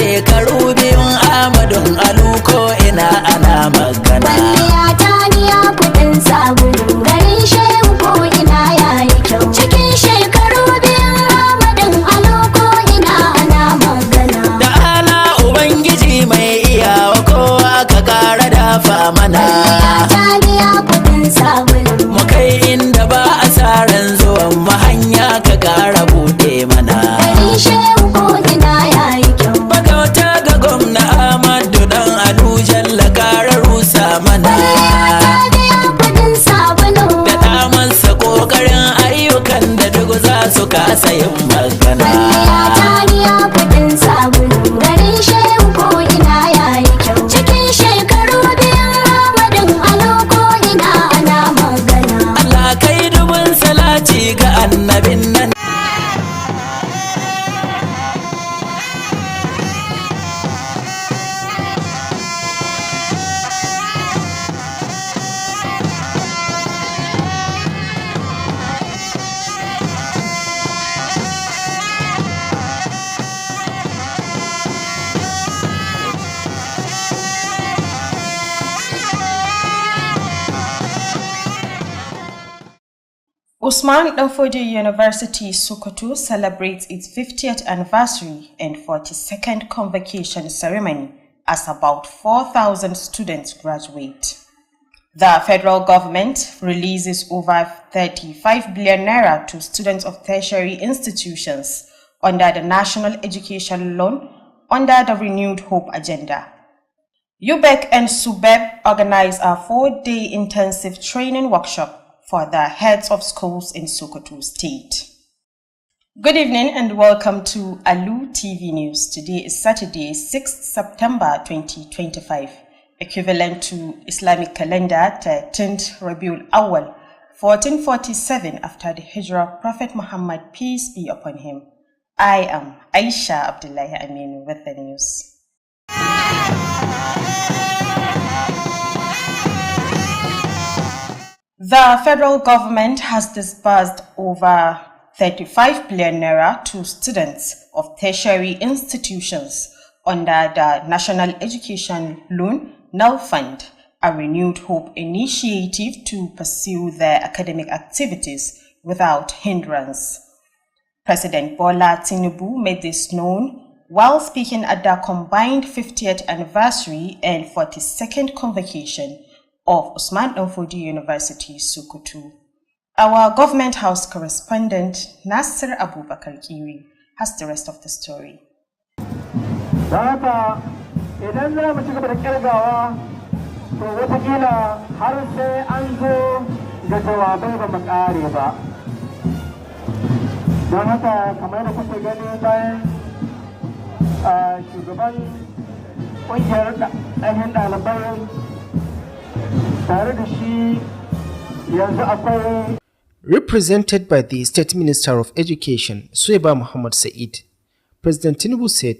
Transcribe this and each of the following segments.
shekaru biyun Ahmadun Alu ko ina ana magana. Kwalliya ta biya kuɗin sabulu, garin shehu ko ina yayi kyau. Cikin shekaru biyun Ahmadun Alu ko ina ana magana. Da ala Ubangiji mai iyawa kowa ka ƙara dafa mana. Kwalliya ta biya kuɗin sabulu, Mu kai inda ba a saran zuwan mu hanya ka ƙara buɗe mana. garin shehu ko ina yayi kyau. Magauta ga gwamna Ahmadu dan Alu jalla ƙara rusa mana. Ta biya kuɗin sabulu, Da damansa ƙoƙarin ayyukan da duk za su kasa yin magana. kwalliya ta biya kuɗin sabulu, garin shehu ko ina yayi kyau. Cikin shekaru biyun Ahmadun Alu ko ina ana magana. Allah kai dubin salati ga annabin nan. Usman Danfodio University, Sokoto celebrates its 50th anniversary and 42nd convocation ceremony as about 4,000 students graduate. The federal government releases over 35 billion naira to students of tertiary institutions under the National Education Loan under the Renewed Hope Agenda. UBEC and SUBEB organize a 4-day intensive training workshop for the heads of schools in Sokoto State. Good evening and welcome to Alu TV News. Today is Saturday, 6th September 2025, equivalent to Islamic calendar 13th Rabiul Awal, 1447 after the Hijrah of Prophet Muhammad, peace be upon him. I am Aisha Abdullahi Aminu with the news. The federal government has disbursed over 35 billion naira to students of tertiary institutions under the National Education Loan (NEL) Fund, a renewed hope initiative to pursue their academic activities without hindrance. President Bola Tinubu made this known while speaking at the combined 50th anniversary and 42nd convocation of Usman Danfodio University, Sokoto. Our government house correspondent Nasir Abubakar Kiri has the rest of the story. Represented by the State Minister of Education, Sueba Muhammad Said, President Tinubu said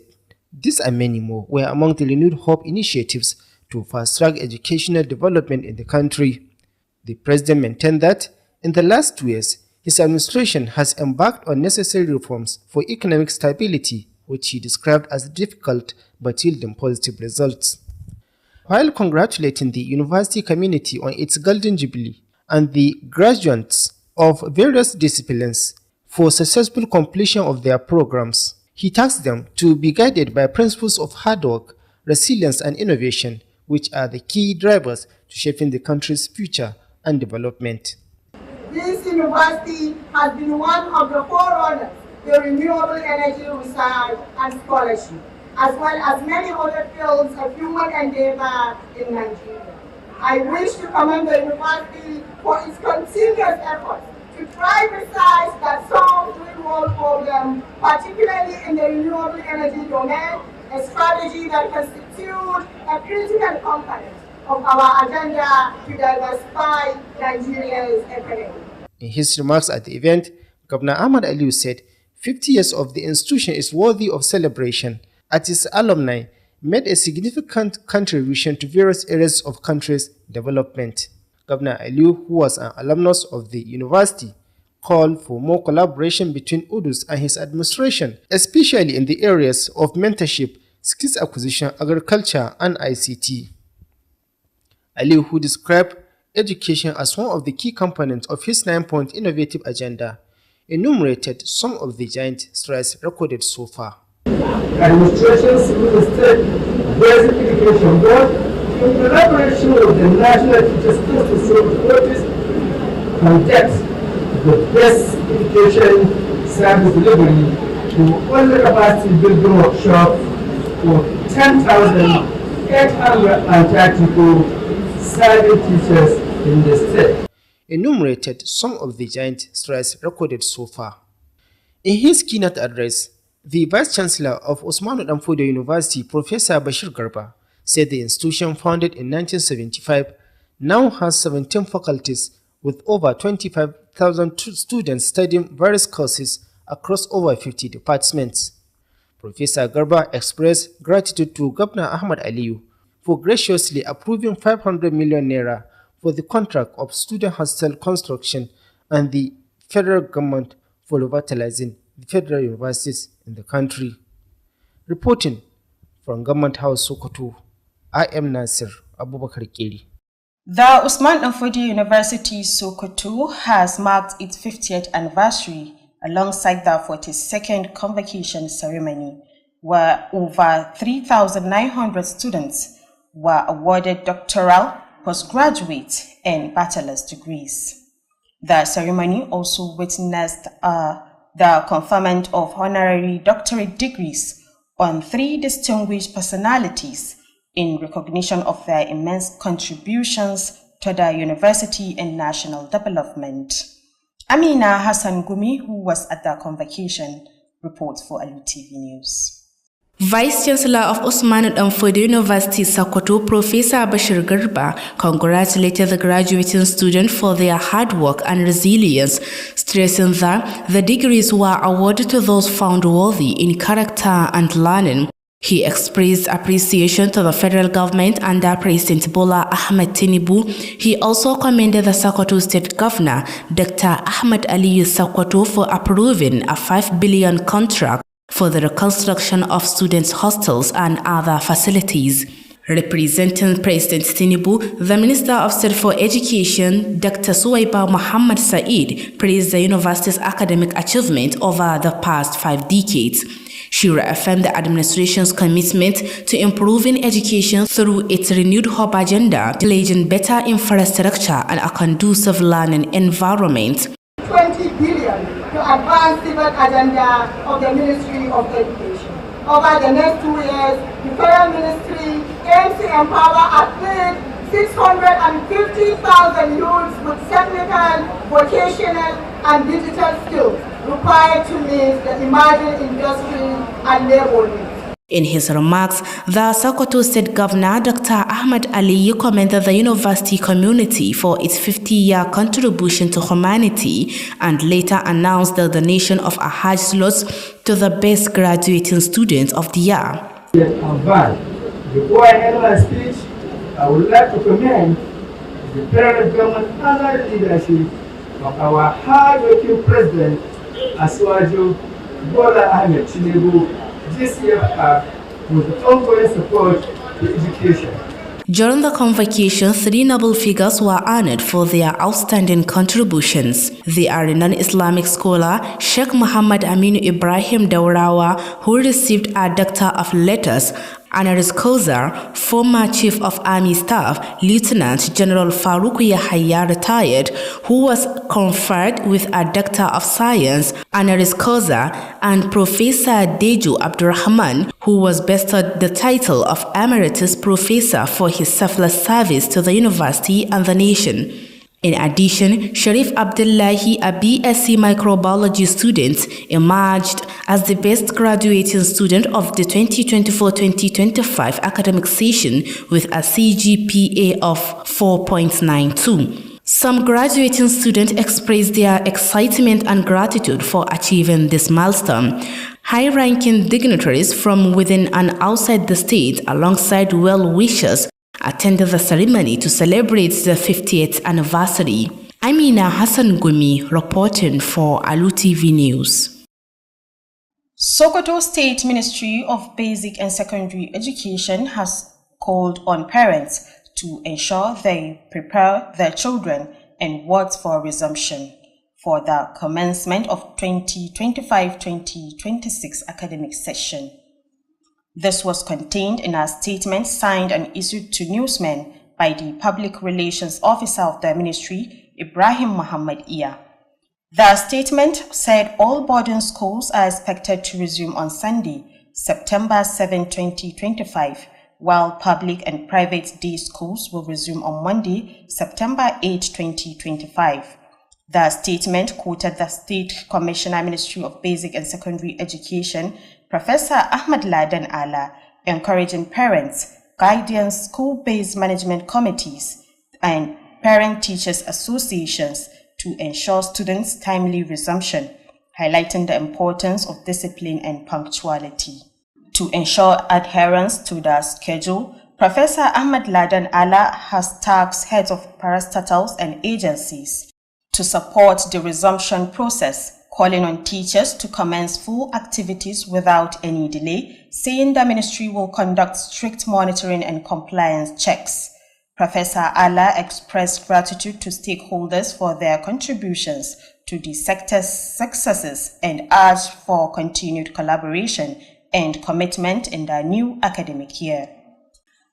these and many more were among the renewed hope initiatives to fast-track educational development in the country. The president maintained that in the last 2 years, his administration has embarked on necessary reforms for economic stability, which he described as difficult but yielding positive results. While congratulating the university community on its Golden Jubilee and the graduates of various disciplines for successful completion of their programs, he tasked them to be guided by principles of hard work, resilience and innovation, which are the key drivers to shaping the country's future and development. This university has been one of the forerunners in renewable energy research and scholarship, as well as many other fields of human endeavor in Nigeria. I wish to commend the university for its continuous efforts to drive research that solves real-world problems, particularly in the renewable energy domain, a strategy that constitutes a critical component of our agenda to diversify Nigeria's economy. In his remarks at the event, Governor Ahmad Aliyu said 50 years of the institution is worthy of celebration, as its alumni made a significant contribution to various areas of country's development. Governor Aliyu, who was an alumnus of the university, called for more collaboration between UDUS and his administration, especially in the areas of mentorship, skills acquisition, agriculture, and ICT. Aliyu, who described education as one of the key components of his 9-point innovative agenda, enumerated some of the giant strides recorded so far. Administrations with the State Basic Education Board, in collaboration with the National Teachers Institute Office, conducts the best education service delivery to all the capacity building workshop for 10,832 serving teachers in the state. Enumerated some of the giant strides recorded so far. In his keynote address, the Vice Chancellor of Usmanu Danfodio University, Professor Bashir Garba, said the institution, founded in 1975, now has 17 faculties with over 25,000 students studying various courses across over 50 departments. Professor Garba expressed gratitude to Governor Ahmad Aliyu for graciously approving 500 million naira for the contract of student hostel construction and the federal government for revitalizing the federal universities in the country. Reporting from Government House, Sokoto, I am Nasir Abubakar Keri. The Usman Danfodio University Sokoto has marked its 50th anniversary alongside the 42nd convocation ceremony, where over 3,900 students were awarded doctoral, postgraduate, and bachelor's degrees. The ceremony also witnessed the conferment of honorary doctorate degrees on 3 distinguished personalities in recognition of their immense contributions to the university and national development. Amina Hassan Gumi, who was at the convocation, reports for Alu TV News. Vice Chancellor of Usman Danfodio University Sokoto, Professor Bashir Garba, congratulated the graduating students for their hard work and resilience, stressing that the degrees were awarded to those found worthy in character and learning. He expressed appreciation to the federal government under President Bola Ahmed Tinubu. He also commended the Sokoto State Governor, Dr. Ahmed Aliyu Sokoto, for approving a 5 billion contract for the reconstruction of students' hostels and other facilities. Representing President Tinubu, the Minister of State for Education, Dr. Suwaiba Muhammad Said, praised the university's academic achievement over the past 5 decades. She reaffirmed the administration's commitment to improving education through its renewed hope agenda, pledging better infrastructure and a conducive learning environment. 20 billion to advance civil agenda of the Ministry of Education. Over the next 2 years, the federal ministry aims to empower at least 650,000 youths with technical, vocational, and digital skills required to meet the emerging industry and labor needs. In his remarks, the Sokoto State Governor, Dr. Ahmed Aliyu, commended the university community for its 50-year contribution to humanity and later announced the donation of a Hajj slots to the best graduating students of the year. Before I end my speech, I would like to commend the federal government under the leadership of our hard-working president, Asiwaju Bola Ahmed Tinubu, this year with ongoing support to education. During the convocation, 3 noble figures were honored for their outstanding contributions. They are non-Islamic scholar Sheikh Muhammad Aminu Ibrahim Daurawa, who received a Doctor of Letters, honoris causa, former Chief of Army Staff, Lieutenant General Farouk Yahya, retired, who was conferred with a Doctor of Science, honoris causa, and Professor Deju Abdurrahman, who was bestowed the title of Emeritus Professor for his selfless service to the university and the nation. In addition, Sharif Abdullahi, a BSc microbiology student, emerged as the best graduating student of the 2024-2025 academic session with a CGPA of 4.92. Some graduating students expressed their excitement and gratitude for achieving this milestone. High-ranking dignitaries from within and outside the state, alongside well-wishers, attended the ceremony to celebrate the 50th anniversary. Amina Hassan Gumi reporting for Alu TV News. Sokoto State Ministry of Basic and Secondary Education has called on parents to ensure they prepare their children and wards for resumption for the commencement of 2025-2026 academic session. This was contained in a statement signed and issued to newsmen by the Public Relations Officer of the Ministry, Ibrahim Muhammad Iya. The statement said all boarding schools are expected to resume on Sunday, September 7, 2025, while public and private day schools will resume on Monday, September 8, 2025. The statement quoted the State Commissioner Ministry of Basic and Secondary Education, Professor Ahmad Ladan Allah, encouraging parents, guardians, school-based management committees, and parent-teachers associations to ensure students' timely resumption, highlighting the importance of discipline and punctuality. To ensure adherence to the schedule, Professor Ahmad Ladan Allah has tasked heads of parastatals and agencies to support the resumption process, calling on teachers to commence full activities without any delay, saying the ministry will conduct strict monitoring and compliance checks. Professor Allah expressed gratitude to stakeholders for their contributions to the sector's successes and urged for continued collaboration and commitment in the new academic year.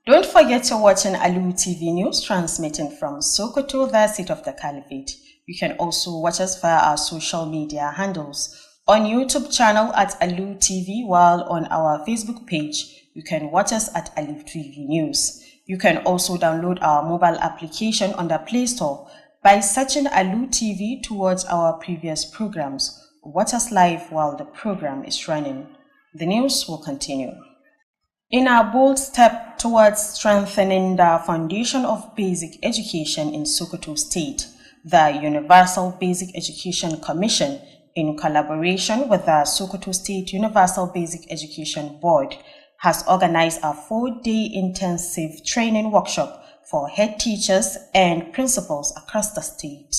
Don't forget to watch an Alu TV news transmitting from Sokoto, the seat of the Caliphate. You can also watch us via our social media handles. On YouTube channel at Alu TV, while on our Facebook page, you can watch us at Alu TV News. You can also download our mobile application on the Play Store by searching Alu TV towards our previous programs. Watch us live while the program is running. The news will continue. In a bold step towards strengthening the foundation of basic education in Sokoto State, the Universal Basic Education Commission, in collaboration with the Sokoto State Universal Basic Education Board, has organized a 4-day intensive training workshop for head teachers and principals across the state.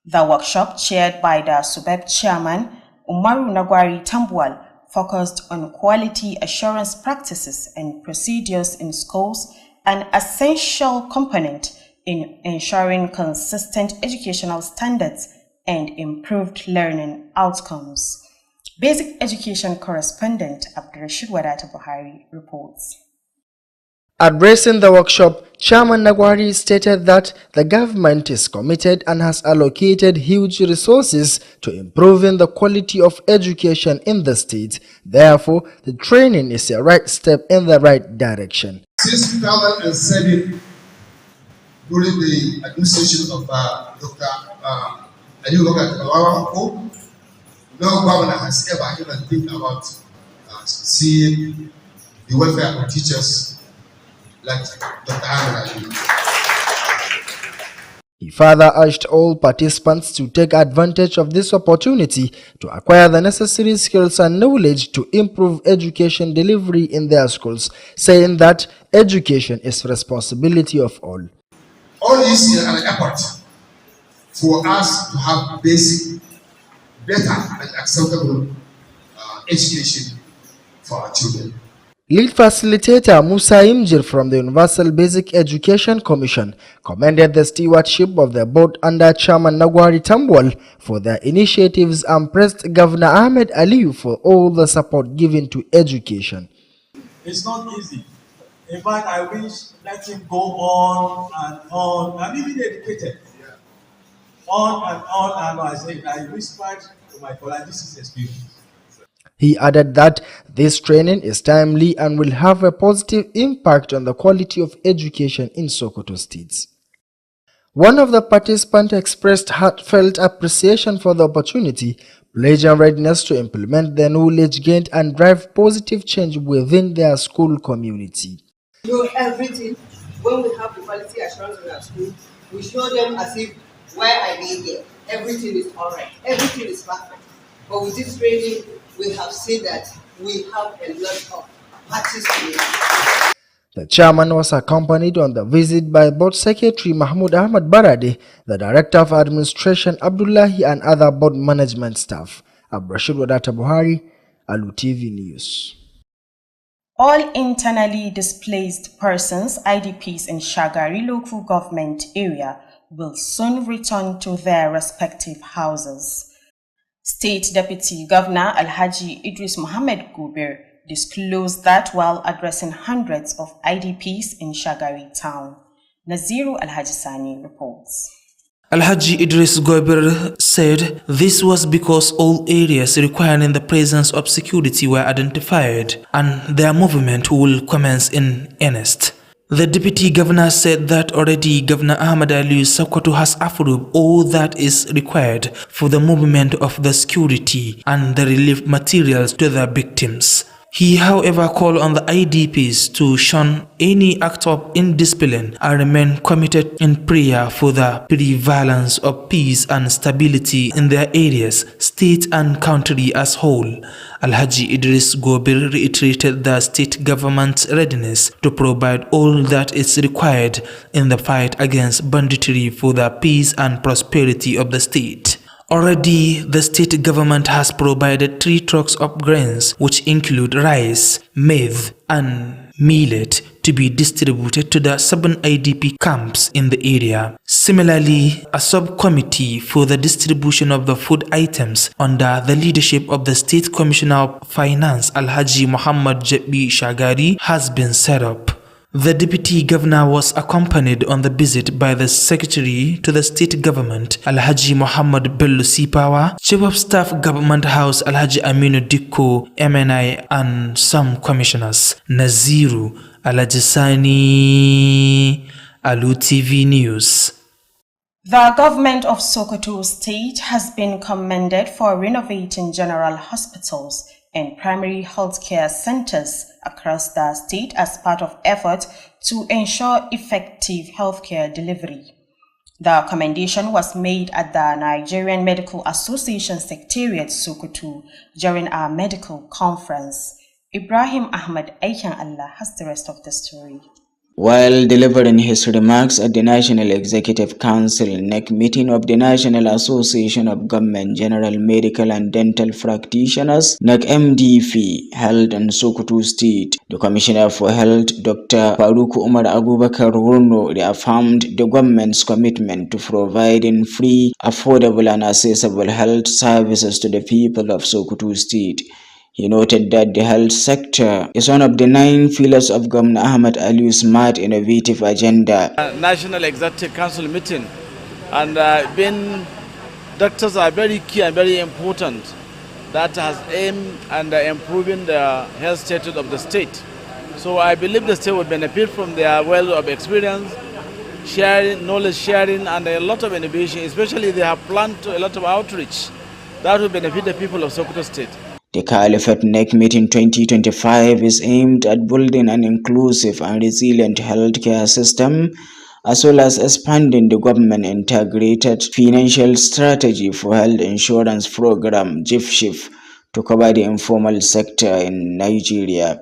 The workshop, chaired by the SUBEB chairman, Umaru Nagwari Tambuwal, focused on quality assurance practices and procedures in schools, an essential component in ensuring consistent educational standards and improved learning outcomes. Basic Education correspondent Abdurrashid Wadata Buhari reports. Addressing the workshop, Chairman Nagwari stated that the government is committed and has allocated huge resources to improving the quality of education in the state. Therefore, the training is a right step in the right direction. Since 2007, during the administration of Dr. Alu Tv, no governor has ever even think about seeing the welfare of teachers like Dr. Ahmed. He further urged all participants to take advantage of this opportunity to acquire the necessary skills and knowledge to improve education delivery in their schools, saying that education is responsibility of all. All this is an effort for us to have basic, better and acceptable education for our children. Lead facilitator Musa Imjir from the Universal Basic Education Commission commended the stewardship of the board under Chairman Nagwari Tambuwal for their initiatives and praised Governor Ahmed Aliyu for all the support given to education. It's not easy. In fact, I wish let him go on and on. I'm even educated. On and on, and I said, I whispered to my colleague, this is experience. He added that this training is timely and will have a positive impact on the quality of education in Sokoto State. One of the participants expressed heartfelt appreciation for the opportunity, pledging readiness to implement the knowledge gained and drive positive change within their school community. You know everything. When we have the quality assurance in our school, we show them as if, why are they here? Everything is all right. Everything is perfect. But with this training, we have seen that we have a lot of practice to make. The chairman was accompanied on the visit by Board Secretary Mahmoud Ahmad Barade, the Director of Administration Abdullahi, and other board management staff. Abdurrashid Wadata Buhari, Alu TV News. All internally displaced persons, IDPs in Shagari local government area will soon return to their respective houses. State Deputy Governor Alhaji Idris Mohammed Gobir disclosed that while addressing hundreds of IDPs in Shagari town. Naziru Alhaji Sani reports. Alhaji Idris Gobir said this was because all areas requiring the presence of security were identified and their movement will commence in earnest. The deputy governor said that already Governor Ahmad Ali Sokoto has approved all that is required for the movement of the security and the relief materials to the victims. He, however, called on the IDPs to shun any act of indiscipline and remain committed in prayer for the prevalence of peace and stability in their areas, state and country as whole. Alhaji Idris Gobir reiterated the state government's readiness to provide all that is required in the fight against banditry for the peace and prosperity of the state. Already, the state government has provided 3 trucks of grains, which include rice, maize, and millet, to be distributed to the 7 IDP camps in the area. Similarly, a subcommittee for the distribution of the food items under the leadership of the State Commissioner of Finance Alhaji Muhammad Jabi Shagari has been set up. The deputy governor was accompanied on the visit by the secretary to the state government, Alhaji Muhammad Bello Sipawa, chief of staff government house Alhaji Aminu Dikko, MNI, and some commissioners. Naziru Alajisani, Alu TV News. The government of Sokoto State has been commended for renovating general hospitals and primary healthcare centers across the state as part of efforts to ensure effective healthcare delivery. The commendation was made at the Nigerian Medical Association Secretariat Sokoto during our medical conference. Ibrahim Ahmad Aikan Allah has the rest of the story. While delivering his remarks at the National Executive Council NEC meeting of the National Association of Government General Medical and Dental Practitioners NEC MDF held in Sokoto State, the Commissioner for Health Dr. Faruk Umar Abubakar Wurno reaffirmed the government's commitment to providing free, affordable and accessible health services to the people of Sokoto State. He noted that the health sector is one of the 9 pillars of Governor Ahmad Ali's smart innovative agenda. National Executive Council meeting, and being doctors are very key and very important. That has aimed at improving the health status of the state. So I believe the state will benefit from their wealth of experience, sharing, knowledge sharing, and a lot of innovation. Especially they have planned a lot of outreach that will benefit the people of Sokoto State. The Caliphate NEC Meeting 2025 is aimed at building an inclusive and resilient healthcare system, as well as expanding the government integrated financial strategy for health insurance program GIFSHIF to cover the informal sector in Nigeria.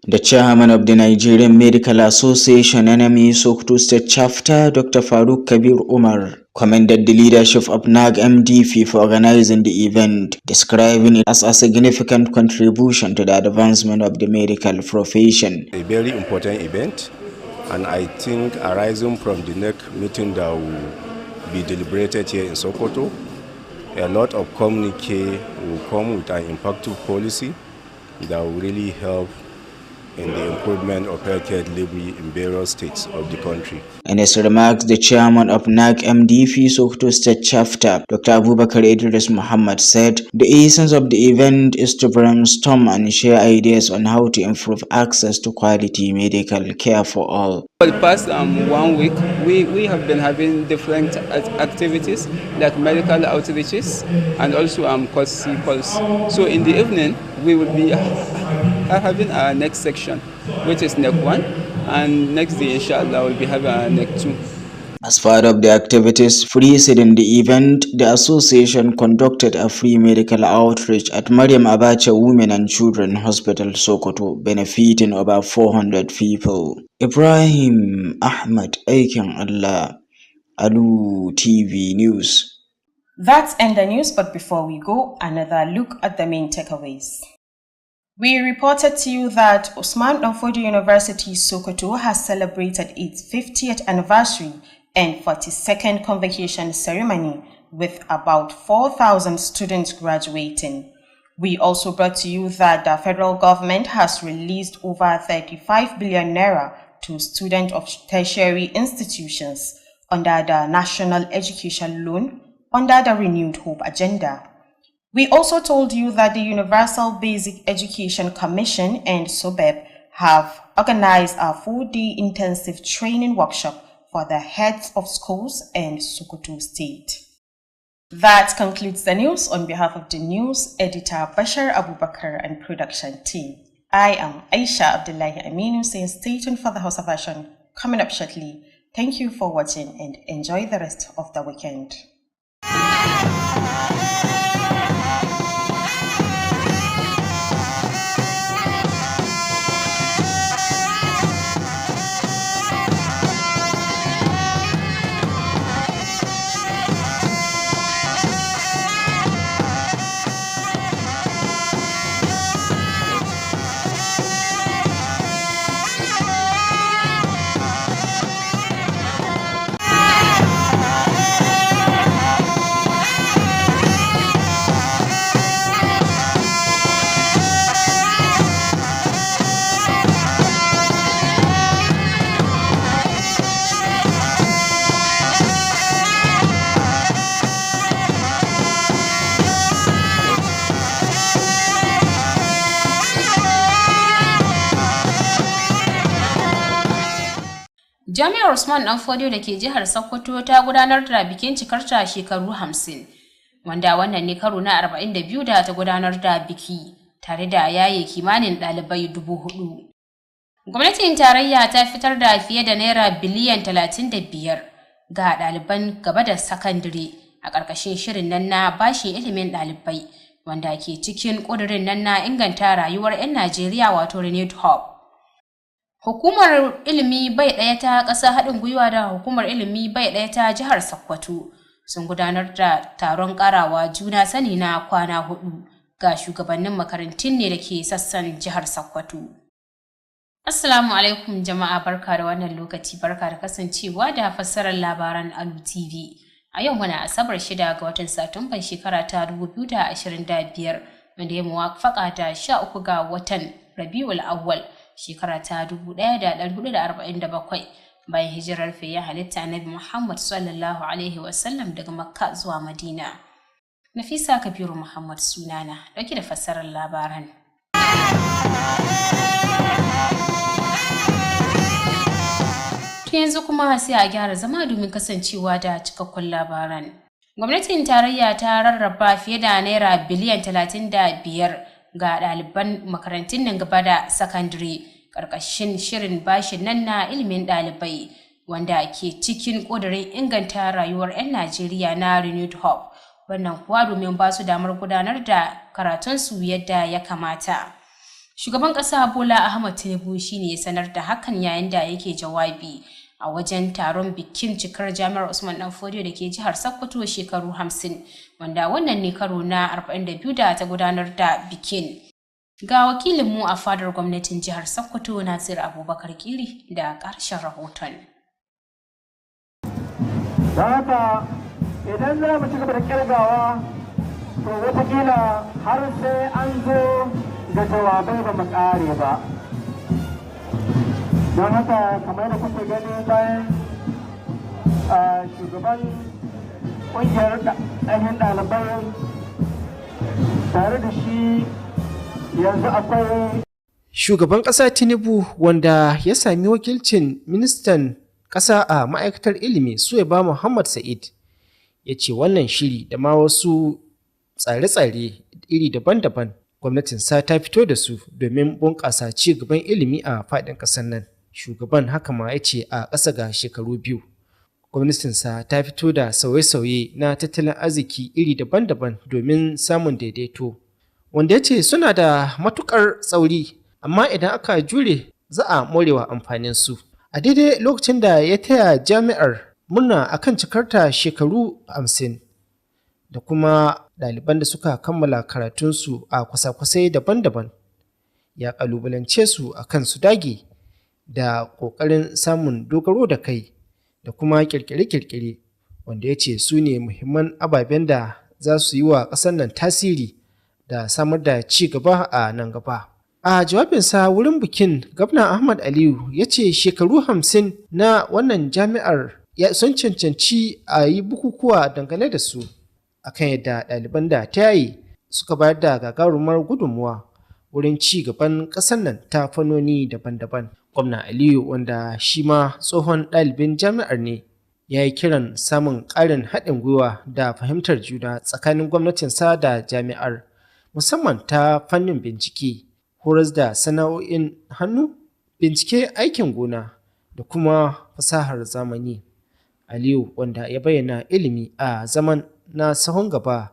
The chairman of the Nigerian Medical Association NME Sokoto State Chapter, Dr. Faruk Kabir Umar, commended the leadership of NAG MDF for organizing the event, describing it as a significant contribution to the advancement of the medical profession. A very important event, and I think arising from the NEC meeting that will be deliberated here in Sokoto, a lot of communique will come with an impactful policy that will really help in the improvement of healthcare delivery in various states of the country. In his remarks, the chairman of NAG MDF Sokoto State Chapter, Dr. Abubakar Idris Muhammad, said the essence of the event is to brainstorm and share ideas on how to improve access to quality medical care for all. For the past 1 week, we have been having different activities like medical outreaches and also courtesy calls. So in the evening, we will be having our next section, which is NEC 1, and next day, inshallah, we'll be having our NEC 2. As part of the activities preceding the event, the association conducted a free medical outreach at Mariam Abacha Women and Children Hospital, Sokoto, benefiting over 400 people. Ibrahim Ahmad Aikan Allah, Alu TV News. That's end the news, but before we go, another look at the main takeaways. We reported to you that Usman Danfodio University Sokoto has celebrated its 50th anniversary and 42nd convocation ceremony with about 4,000 students graduating. We also brought to you that the federal government has released over 35 billion naira to students of tertiary institutions under the National Education Loan under the Renewed Hope Agenda. We also told you that the Universal Basic Education Commission and SOBEB have organized a 4-day intensive training workshop for the heads of schools in Sokoto State. That concludes the news. On behalf of the news editor Bashar Abubakar and production team, I am Aisha Abdullahi Aminu saying stay tuned for the Hausa version coming up shortly. Thank you for watching and enjoy the rest of the weekend. Jami'ar Usman Danfodio da ke jihar Sokoto ta gudanar da bikin cikarta shekaru 50, wanda wannan ne karo na 42 da ta gudanar da biki tare da yaye kimanin ɗalibai 4,000. Gwamnatin tarayya ta fitar da fiye da naira biliyan 35 ga ɗaliban gaba da sakandare a ƙarƙashin shirin nan na bashin ilimin ɗalibai, wanda ke cikin ƙudurin nan na inganta rayuwar 'yan Najeriya wato Renewed Hope. Hukumar ilimi bai ɗaya ta ƙasa haɗin gwiwa da hukumar ilimi bai ɗaya ta jihar Sokoto sun gudanar da taron ƙarawa juna sani na kwana 4 ga shugabannin makarantun ne da ke sassan jihar Sokoto. Assalamu alaikum jama'a, barka da wannan lokaci, barka da kasancewa da fassarar labaran Alu TV. A yau muna Asabar 6 ga watan Satumban shekara ta 2025 wanda ya muwafaka da 13 ga watan Rabiul Awwal shekara ta 1447 bayan hijirar fiyayyen halitta Annabi Muhammad sallallahu alaihi wasallam daga Makka zuwa Madina. Nafisa Kabiru Muhammad sunana, dauke da fassarar labaran. Yanzu kuma sai a gyara zama domin kasancewa da cikakkun labaran. Gwamnatin tarayya ta rarraba fiye da naira biliyan 35 ga ɗaliban makarantun nan gaba da sakandare ƙarƙashin shirin bashin nan na ilimin ɗalibai wanda ke cikin ƙudurin inganta rayuwar 'yan Najeriya na Renewed Hope, wannan kuwa domin ba su damar gudanar da karatunsu yadda ya kamata. Shugaban ƙasa Bola Ahmed Tinubu shine ya sanar da hakan yayin da yake jawabi a wajen taron bikin cikar Jami'ar Usman Danfodio da ke jihar Sokoto shekaru 50, wanda wannan ne karo na 42 da ta gudanar da bikin. Ga wakilinmu a fadar gwamnatin jihar Sokoto Nasir Abubakar Kiri da ƙarshen rahoton. Don haka idan za mu ci gaba da kirgawa to watakila har sai an zo ga jawabai ba mu ƙare ba. Don haka kamar da kuke gani bayan shugaban ƙungiyar ɗahin ɗalibai tare da shi yanzu akwai shugaban ƙasa Tinubu, wanda ya sami wakilcin ministan ƙasa a ma'aikatar ilimi Suwaiba Muhammad Sa'id, ya ce wannan shiri da ma wasu tsare-tsare iri daban-daban gwamnatinsa ta fito da su domin bunƙasa ci gaban ilimi a faɗin ƙasar nan. Shugaban haka ma ya ce a ƙasa ga shekaru 2 gwamnatinsa ta fito da sauye-sauye na tattalin arziki iri daban-daban domin samun daidaito, wanda ya ce suna da matuƙar tsauri amma idan aka jure za a morewa amfanin su. A daidai lokacin da ya taya jami'ar murna akan cikarta shekaru 50 da kuma ɗaliban da suka kammala karatunsu a kwasa-kwasai daban-daban, ya ƙalubalance su akan su dage da ƙoƙarin samun dogaro da kai da kuma ƙirƙire-ƙirƙire, wanda ya ce su ne muhimman ababen da za su yi wa ƙasar nan tasiri da samar da ci gaba a nan gaba. A jawabinsa wurin bikin, Gwamna Ahmad Aliyu ya ce shekaru 50 na wannan jami'ar sun cancanci a yi bukukuwa dangane da su, akan yadda ɗaliban da ta yaye suka bayar da gagarumar gudunmuwa wurin ci gaban ƙasar nan ta fannoni daban-daban. Gwamna Aliyu, wanda shi ma tsohon ɗalibin jami'ar ne, ya yi kiran samun ƙarin haɗin gwiwa da fahimtar juna tsakanin gwamnatinsa da jami'ar, musamman ta fannin bincike, horas da sana'o'in hannu, bincike aikin gona da kuma fasahar zamani. Aliyu, wanda ya bayyana ilimi a zaman na sahun gaba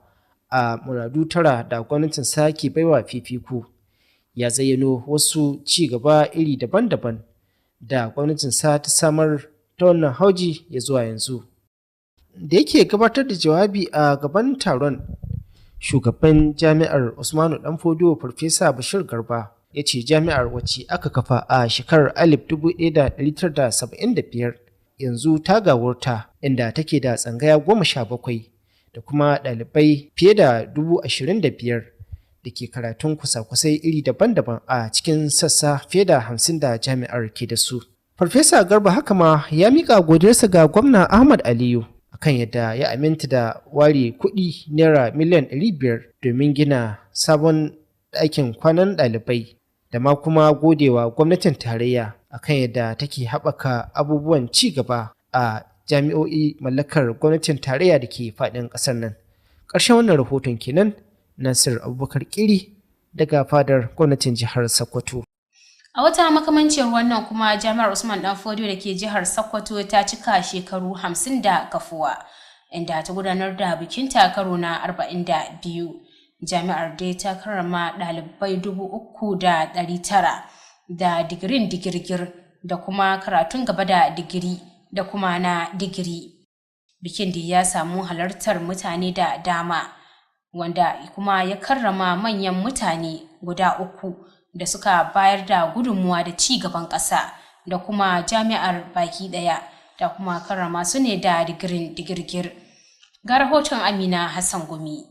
a muradu tara da gwamnatinsa ke baiwa fifiko, ya zayyano wasu ci gaba iri daban-daban da gwamnatinsa ta samar ta wannan hauji ya zuwa yanzu. Da yake gabatar da jawabi a gaban taron, shugaban jami'ar Usmanu Danfodiyo Farfesa Bashir Garba ya ce jami'ar, wacce aka kafa a shekarar 1975, yanzu ta gawurta, inda take da tsangaya 17 da kuma ɗalibai fiye da 25,000 da ke karatun kusa-kusai iri daban-daban a cikin sassa fiye da 50 da jami'ar ke da su. Farfesa Garba haka ma ya miƙa godiyarsa ga Gwamna Ahmad Aliyu akan yadda ya aminta da ware kuɗi naira miliyan 500 domin gina sabon ɗakin kwanan ɗalibai, da ma kuma godewa gwamnatin tarayya akan yadda take haɓaka abubuwan ci gaba a jami'o'i mallakar gwamnatin tarayya da ke faɗin ƙasar nan. Ƙarshen wannan rahoton kenan. Nasir Abubakar Kiri daga fadar gwamnatin jihar Sokoto. A wata makamancin wannan kuma Jami'ar Usman Danfodiyo da ke jihar Sokoto ta cika shekaru 50 da kafuwa, inda ta gudanar da bikin karo na 42. Jami'ar dai ta karrama ɗalibai 3,900 da digirin digirgir da kuma karatun gaba da digiri da kuma na digiri. Bikin da ya samu halartar mutane da dama, wanda kuma ya karrama manyan mutane guda 3 da suka bayar da gudunmuwa da ci gaban ƙasa da kuma jami'ar baki ɗaya, da kuma karrama su ne da digirin digirgir. Ga rahoton Amina Hassan Gumi.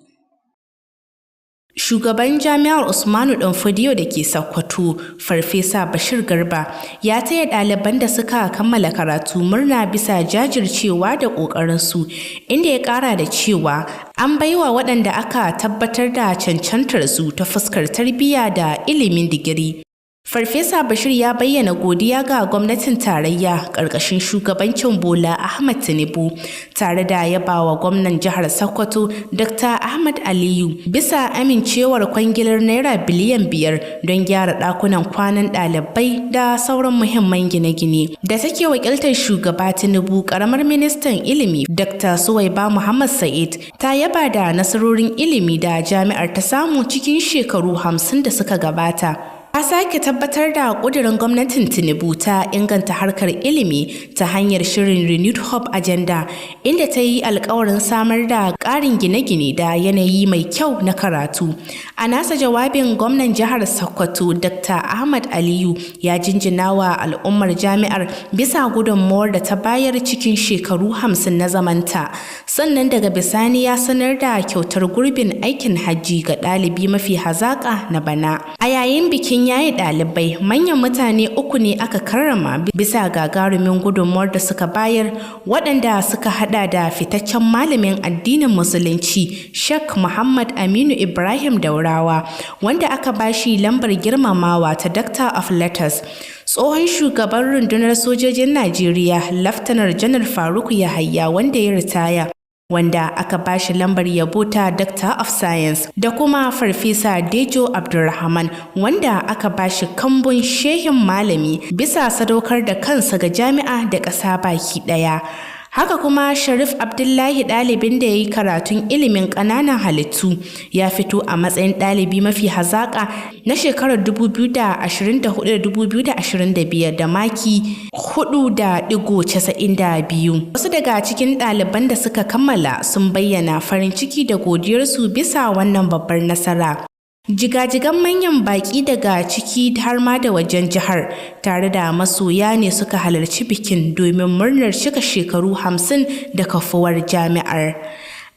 Shugaban Jami'ar Usmanu Danfodiyo da ke Sokoto, Farfesa Bashir Garba, ya taya ɗaliban da suka kammala karatu murna bisa jajircewa da ƙoƙarinsu, inda ya ƙara da cewa an baiwa waɗanda aka tabbatar da cancantar su ta fuskar tarbiyya da ilimin digiri. Farfesa Bashir ya bayyana godiya ga gwamnatin tarayya ƙarƙashin shugabancin Bola Ahmed Tinubu, tare da yabawa gwamnan jihar Sokoto Dr. Ahmad Aliyu bisa amincewar kwangilar naira biliyan 5 don gyara ɗakunan kwanan ɗalibai da sauran muhimman gine-gine. Da take wakiltar shugaba Tinubu, ƙaramar ministan ilimi Dr. Suwaiba Muhammad Sa'id ta yaba da nasarorin ilimi da jami'ar ta samu cikin shekaru 50 da suka gabata. Ta sake tabbatar da ƙudurin gwamnatin Tinubu ta inganta harkar ilimi ta hanyar shirin Renewed Hope Agenda, inda ta yi alkawarin samar da ƙarin gine-gine da yanayi mai kyau na karatu. A nasa jawabin, gwamnan jihar Sokoto Dr. Ahmad Aliyu ya jinjina wa al'ummar jami'ar bisa gudunmawar da ta bayar cikin shekaru 50 na zamanta. Sannan daga bisani ya sanar da kyautar gurbin aikin hajji ga ɗalibi mafi hazaƙa na bana. A yayin bikin yaye ɗalibai, manyan mutane 3 ne aka karrama bisa gagarumin gudunmuwar da suka bayar, waɗanda suka hada da fitaccen malamin addinin musulunci Sheikh Muhammad Aminu Ibrahim Daurawa, wanda aka bashi lambar girmamawa ta Doctor of Letters, tsohon shugaban rundunar sojojin Najeriya Laftanar Janar Faruk Yahaya, wanda ya ritaya, wanda aka bashi lambar yabo ta Doctor of Science, da kuma Farfesa Dejo Abdulrahman, wanda aka bashi kambun shehin malami bisa sadaukar da kansa ga jami'a da ƙasa baki ɗaya. Haka kuma Sharif Abdullahi, ɗalibin da ya yi karatun ilimin ƙananan halittu, ya fito a matsayin ɗalibi mafi hazaƙa na shekarar 2024-2025 da maki 4.92. Wasu daga cikin ɗaliban da suka kammala sun bayyana farin ciki da godiyarsu bisa wannan babbar nasara. Jigajigan manyan baƙi daga ciki har ma da wajen jihar tare da masoya ne suka halarci bikin domin murnar cika shekaru 50 da kafuwar jami'ar.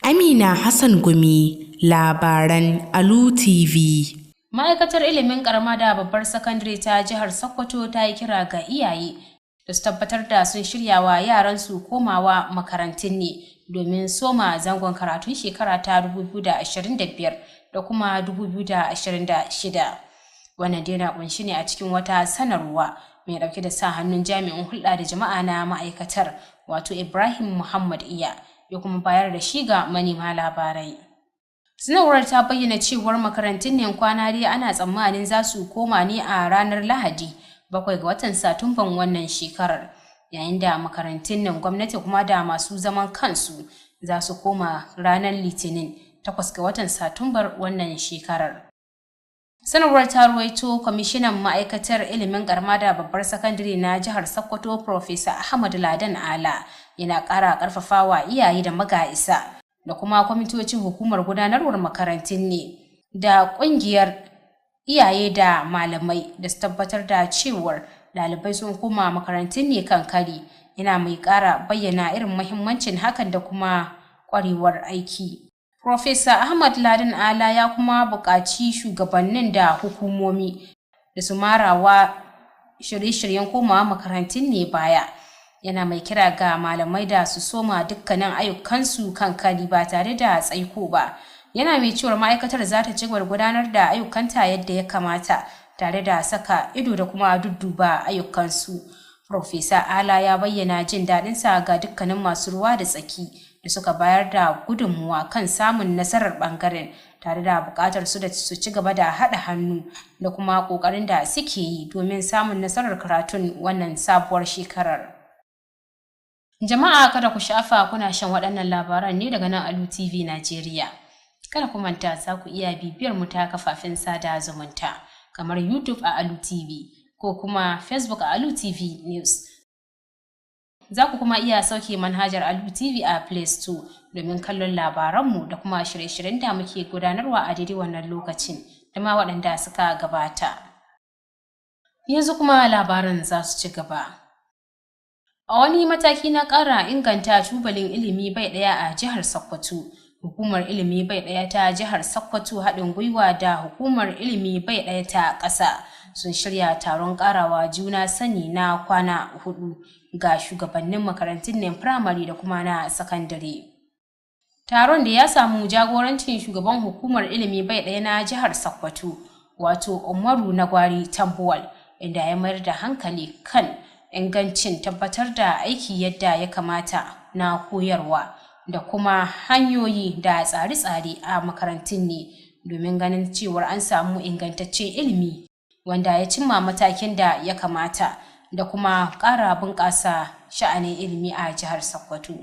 Amina Hassan Gumi, labaran Alu TV. Ma'aikatar ilimin karama da babbar sakandare ta jihar Sokoto ta yi kira ga iyaye da su tabbatar da sun shirya wa yaransu komawa makarantun ne domin soma zangon karatun shekara ta 2025 da kuma 2026. Wannan dai na kunshi ne a cikin wata sanarwa mai dauke da sa hannun jami'in hulɗa da jama'a na ma'aikatar wato Ibrahim Muhammad Iya ya kuma bayar da shi ga manema labarai. Sanarwar ta bayyana cewar makarantun ne kwana dai ana tsammanin za su koma ne a ranar Lahadi 7 ga watan Satumban wannan shekarar, yayin da makarantun nan gwamnati kuma da masu zaman kansu za su koma ranar Litinin 8 ga watan Satumbar wannan shekarar. Sanarwar ta ruwaito kwamishinan ma'aikatar ilimin karama da babbar sakandare na jihar Sokoto Professor Ahmad Ladan Ala yana ƙara ƙarfafawa iyaye da maga'isa da kuma kwamitocin hukumar gudanarwar makarantun ne da ƙungiyar iyaye da malamai da su tabbatar da cewar ɗalibai sun koma makarantun ne kan kari, yana mai ƙara bayyana irin muhimmancin hakan da kuma ƙwarewar aiki. Professor Ahmad Ladan Ala ya kuma buƙaci shugabannin da hukumomi da su marawa shirye-shiryen komawa makarantun ne baya. Yana mai kira ga malamai da su soma dukkanin ayyukansu kan kari ba tare da tsaiko ba. Yana mai cewar ma'aikatar za ta ci gaba da gudanar da ayyukanta yadda ya kamata tare da saka ido da kuma dudduba ayyukansu. Professor Ala ya bayyana jin daɗinsa ga dukkanin masu ruwa da tsaki da suka bayar da gudunmuwa kan samun nasarar ɓangaren tare da buƙatar su da su ci gaba da haɗa hannu da kuma ƙoƙarin da suke yi domin samun nasarar karatun wannan sabuwar shekarar. Jama'a kada ku shafa kuna shan waɗannan labaran ne daga nan Alu TV Najeriya. Kada ku manta za ku iya bibiyar mu ta kafafen sada zumunta kamar YouTube a Alu TV ko kuma Facebook a Alu TV News. Za ku kuma iya sauke manhajar Alu TV a Play Store domin kallon labaranmu da kuma shirye-shiryen da muke gudanarwa a daidai wannan lokacin da ma waɗanda suka gabata. Yanzu kuma labaran za su ci gaba. A wani mataki na ƙara inganta tubalin ilimi bai ɗaya a jihar Sokoto, Hukumar Ilimi Bai Ɗaya ta jihar Sokoto haɗin gwiwa da Hukumar Ilimi Bai Ɗaya ta ƙasa sun shirya taron ƙarawa juna sani na kwana 4 ga shugabannin makarantun ne firamare da kuma na sakandare. Taron da ya samu jagorancin shugaban Hukumar Ilimi Bai Ɗaya na jihar Sokoto, wato Umaru Nagwari Tambuwal, inda ya mayar da hankali kan ingancin tabbatar da aiki yadda ya kamata na koyarwa da kuma hanyoyi da tsare-tsare a makarantun ne domin ganin cewar an samu ingantaccen ilimi wanda ya cimma matakin da ya kamata da kuma ƙara bunƙasa sha'anin ilimi a jihar Sokoto.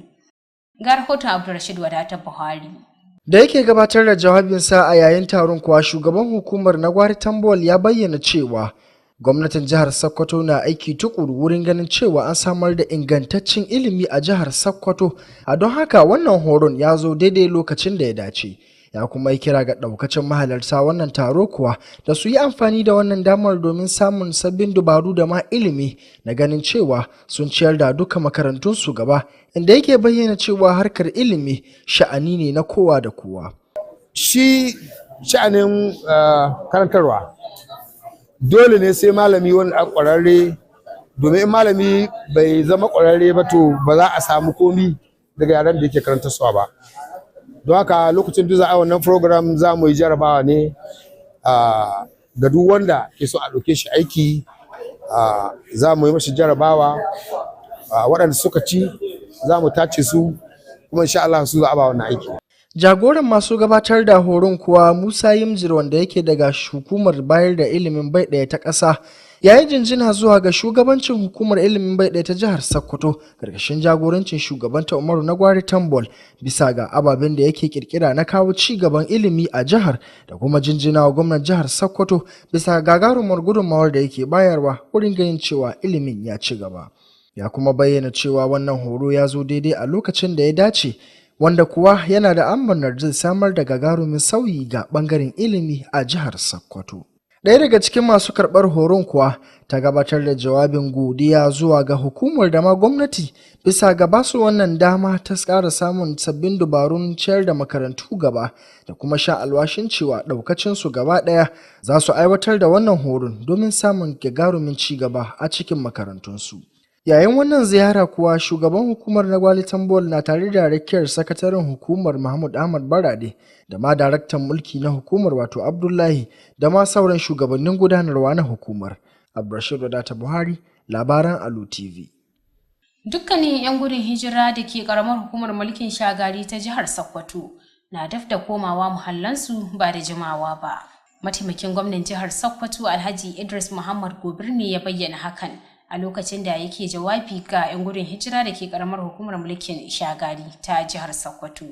Ga rahoton Abdulrashid Wadatar Buhari. Da yake gabatar da jawabinsa a yayin taron kuwa shugaban hukumar Nagwari Tambuwal ya bayyana cewa gwamnatin jihar Sokoto na aiki tukuru wurin ganin cewa an samar da ingantaccen ilimi a jihar Sokoto, a don haka wannan horon ya zo daidai lokacin da ya dace. Ya kuma yi kira ga daukacin mahalarta wannan taro kuwa da su yi amfani da wannan damar domin samun sabbin dabaru da ma ilimi na ganin cewa sun ciyar da duka makarantunsu gaba, inda yake bayyana cewa harkar ilimi sha'ani ne na kowa da kowa. Shi sha'anin karantarwa dole ne sai malami wani a ƙwararre, domin in malami bai zama ƙwararre ba to ba za a samu komi daga yaran da yake karantarwa ba. Don haka lokacin da za a wannan program za mu yi jarabawa ne ga duk wanda ke so a ɗauke shi aiki, za mu yi mashi jarabawa, waɗanda suka ci za mu tace su kuma insha Allah su za a ba wannan aiki. Jagoran masu gabatar da horon kuwa Musa Yimjir, wanda yake daga hukumar bayar da ilimin bai ɗaya ta ƙasa, ya yi jinjina zuwa ga shugabancin hukumar ilimin bai ɗaya ta jihar Sokoto ƙarƙashin jagorancin shugabanta Umaru Nagwari Tambuwal bisa ga ababen da yake kirkira na kawo ci gaban ilimi a jihar, da kuma jinjina wa gwamnan jihar Sokoto bisa gagarumar gudunmawar da yake bayarwa wurin ganin cewa ilimin ya ci gaba. Ya kuma bayyana cewa wannan horo ya zo daidai a lokacin da ya dace, wanda kuwa yana da amanar zai samar da gagarumin sauyi ga ɓangaren ilimi a jihar Sokoto. Ɗaya daga cikin masu karɓar horon kuwa ta gabatar da jawabin godiya zuwa ga hukumar da ma gwamnati bisa ga basu wannan dama ta ƙara samun sabbin dabarun ciyar da makarantu gaba da kuma sha alwashin cewa ɗaukacinsu gaba ɗaya za su aiwatar da wannan horon domin samun gagarumin ci gaba a cikin makarantunsu. Yayin wannan ziyara kuwa shugaban hukumar na Gwali Tambol na tare da rakiyar sakataren hukumar Mahmud Ahmad Barade da ma daraktan mulki na hukumar wato Abdullahi da ma sauran shugabannin gudanarwa na hukumar. Abdurrashid Wadata Buhari, labaran Alu TV. Dukkanin 'yan gudun hijira da ke karamar hukumar mulkin Shagari ta jihar Sokoto na daf da komawa muhallansu ba da jimawa ba. Mataimakin gwamnan jihar Sokoto Alhaji Idris Muhammad Gobir ne ya bayyana hakan a lokacin da yake jawabi ga 'yan gudun hijira da ke karamar hukumar mulkin Shagari ta jihar Sokoto.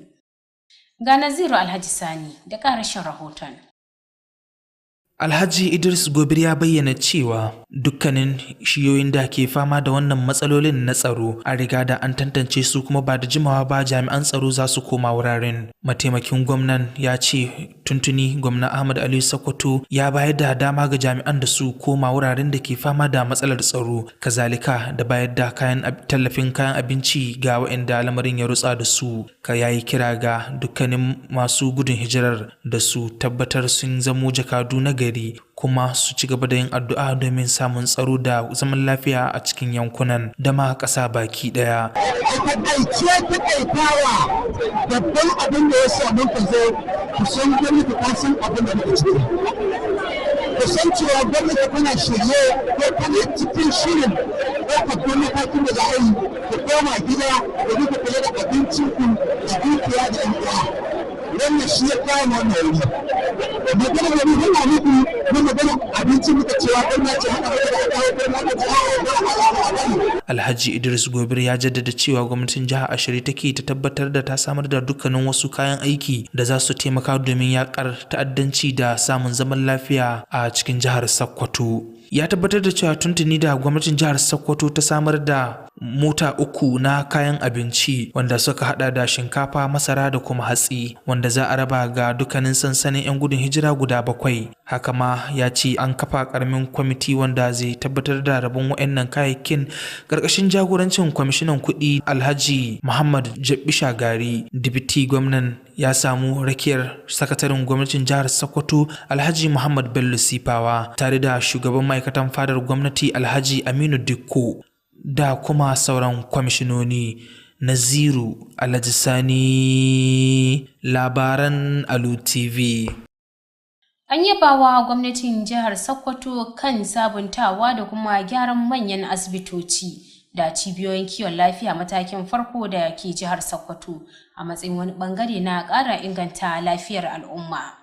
Ga Naziru Alhaji Sani da ƙarashin rahoton. Alhaji Idris Gobir ya bayyana cewa dukkanin shiyoyin da ke fama da wannan matsalolin na tsaro a riga da an tantance su kuma ba da jimawa ba jami'an tsaro za su koma wuraren. Mataimakin gwamnan ya ce tuntuni gwamna Ahmad Ali Sokoto ya bayar da dama ga jami'an da su koma wuraren da ke fama da matsalar tsaro, kazalika da bayar da tallafin kayan abinci ga waɗanda lamarin ya rutsa da su. Ka yayi kira ga dukkanin masu gudun hijirar da su tabbatar sun zamo jakadu na gari kuma su ci gaba da yin addu'a domin samun tsaro da zaman lafiya a cikin yankunan da ma ƙasa baki ɗaya. A taƙaitawa babban abin da ya samu ka zo kusan gwamnati ta san abin da muke ciki. Kusan cewa gwamnati tana shirye ko tana cikin shirin ɗaukar matakin da za a yi ku koma gida da duka kula da abincinku da dukiya da 'yan uwa. Wannan shi ya kawo wannan wuri. Magana da mutum na nufi na magana abinci muka cewa gwamnati ce haka da aka kawo gwamnati ce Alhaji Idris Gobir ya jaddada cewa gwamnatin jihar Ashiri take ta tabbatar da ta samar da dukkanin wasu kayan aiki da za su taimaka domin yakar ta'addanci da samun zaman lafiya a cikin jihar Sokoto. Ya tabbatar da cewa tuntuni da gwamnatin jihar Sokoto ta samar da mota 3 na kayan abinci wanda suka hada da shinkafa, masara da kuma hatsi wanda za a raba ga dukkanin sansanin 'yan gudun hijira guda 7. Haka ma ya ce an kafa karamin kwamiti wanda zai tabbatar da rabon waɗannan kayayyakin karkashin jagorancin kwamishinan kuɗi Alhaji Muhammad Jabbi Shagari. Dibiti gwamnan ya samu rakiyar sakataren gwamnatin jihar Sokoto Alhaji Muhammad Bello Sifawa tare da shugaban ma'aikatan fadar gwamnati Alhaji Aminu Dikko da kuma sauran kwamishinoni. Naziru Alhaji Sani, labaran Alu TV. An yabawa gwamnatin jihar Sokoto kan sabuntawa da kuma gyaran manyan asibitoci da cibiyoyin kiwon lafiya matakin farko da ke jihar Sokoto a matsayin wani bangare na ƙara inganta lafiyar al'umma.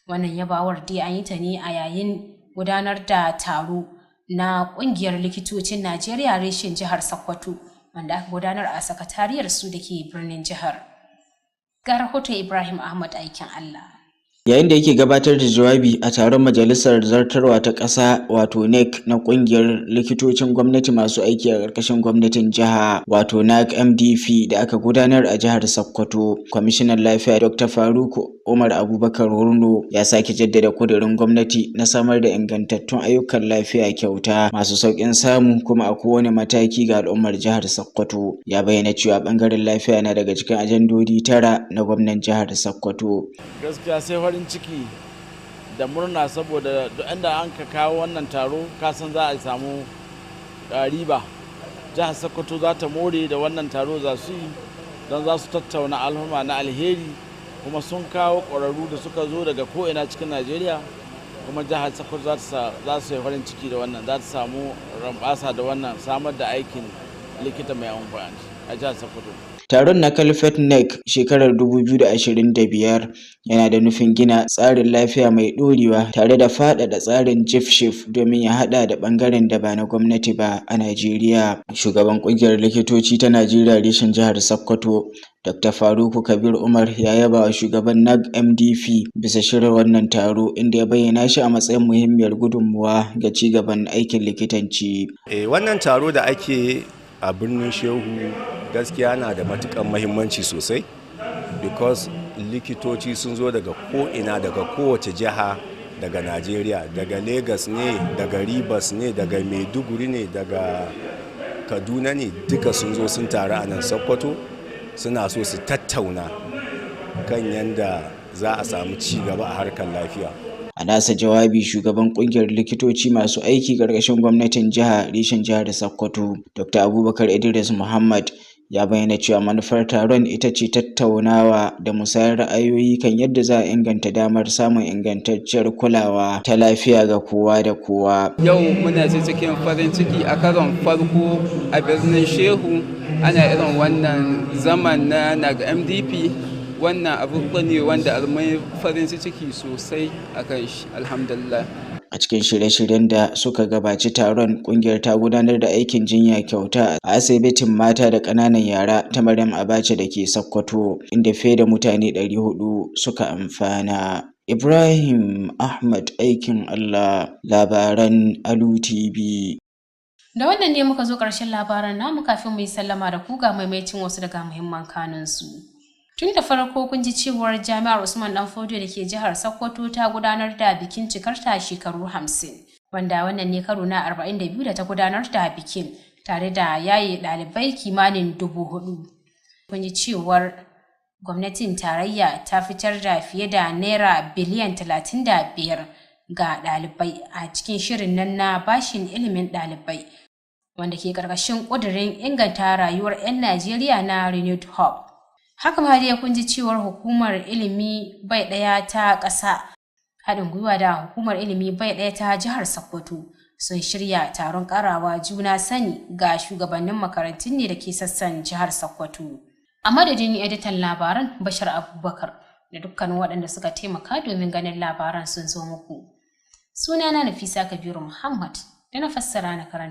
Wannan yabawar dai an yi ta ne a yayin gudanar da taro na ƙungiyar likitocin Najeriya reshen jihar Sokoto wanda aka gudanar a sakatariyar su da ke birnin jihar. Ga rahoton Ibrahim Ahmad aikin Allah. Yayin da yake gabatar da jawabi a taron majalisar zartarwa ta ƙasa wato NEC na ƙungiyar likitocin gwamnati masu aiki a ƙarƙashin gwamnatin jiha wato NAC MDF da aka gudanar a jihar Sokoto, kwamishinan lafiya Dr. Faruk Umar Abubakar Hurno ya sake jaddada kudirin gwamnati na samar da ingantattun ayyukan lafiya kyauta masu sauƙin samu kuma a kowane mataki ga al'ummar jihar Sokoto. Ya bayyana cewa ɓangaren lafiya na daga cikin ajandodi 9 na gwamnan jihar Sokoto. Gaskiya sai farin ciki da murna saboda duk inda an ka kawo wannan taro kasan za a samu riba. Jihar Sokoto za ta more da wannan taro za su yi don za su tattauna al'umma na alheri kuma sun kawo ƙwararru da suka zo daga ko'ina cikin Najeriya kuma jihar Sokoto za su yi farin ciki da wannan, za ta samu rambasa da wannan samar da aikin likita mai amfani a jihar Sokoto. Taron na Kalfet NEC shekarar 2025 yana da nufin gina tsarin lafiya mai ɗorewa tare da faɗaɗa tsarin JIFSHIF domin ya haɗa da ɓangaren da ba na gwamnati ba a Najeriya. Shugaban ƙungiyar likitoci ta Najeriya reshen jihar Sokoto, Dr. Faruku Kabir Umar ya yaba wa shugaban NAC MDF bisa shirin wannan taro inda ya bayyana shi a matsayin muhimmiyar gudunmuwa ga ci gaban aikin likitanci. Wannan taro da ake a birnin Shehu gaskiya na da matukan muhimmanci sosai because likitoci sun zo daga ko'ina, daga kowace jiha daga Najeriya, daga Lagos ne, daga Rivers ne, daga Maiduguri ne, daga Kaduna ne, duka sun zo sun taru a nan Sokoto suna so su tattauna kan yanda za a samu ci gaba a harkar lafiya. A nasa jawabi shugaban kungiyar likitoci masu aiki ƙarƙashin gwamnatin jiha reshen jihar Sokoto, Dr. Abubakar Idris Muhammad ya bayyana cewa manufar taron ita ce tattaunawa da musayar ra'ayoyi kan yadda za a inganta damar samun ingantacciyar kulawa ta lafiya ga kowa da kowa. Yau muna cikin farin ciki a karon farko a birnin Shehu ana irin wannan zaman na MDP. Wannan abu ne wanda almai farin ciki sosai a kan shi, alhamdulillah. A cikin shirye-shiryen da suka gabaci taron, kungiyar ta gudanar da aikin jinya kyauta a asibitin mata da ƙananan yara ta Maryam Abacha da ke Sokoto, inda fiye da mutane 400 suka amfana. Ibrahim Ahmad, aikin Allah, labaran Alu TV. Da wannan ne muka zo ƙarshen labaran namu. Kafin mu yi sallama da ku ga maimaitin wasu daga muhimman kanunsu. Tun da farko kun ji cewar Jami'ar Usman Danfodio da ke jihar Sokoto ta gudanar da bikin cikarta shekaru 50, wanda wannan ne karo na 42 da ta gudanar da bikin tare da yaye ɗalibai kimanin 4,000. Kun ji cewar gwamnatin tarayya ta fitar da fiye da naira biliyan 35 ga ɗalibai a cikin shirin nan na bashin ilimin ɗalibai, wanda ke ƙarƙashin ƙudurin inganta rayuwar 'yan Najeriya na Renewed Hope. Haka ma dai kun ji cewar hukumar ilimi bai ɗaya ta ƙasa haɗin gwiwa da hukumar ilimi bai ɗaya ta jihar Sokoto sun shirya taron ƙarawa juna sani ga shugabannin makarantun ne da ke sassan jihar Sokoto. A madadin editan labaran Bashar Abubakar da dukkanin waɗanda suka taimaka domin ganin labaran sun zo muku. Sunana Nafisa Kabiru Muhammad da na fassara na karanta.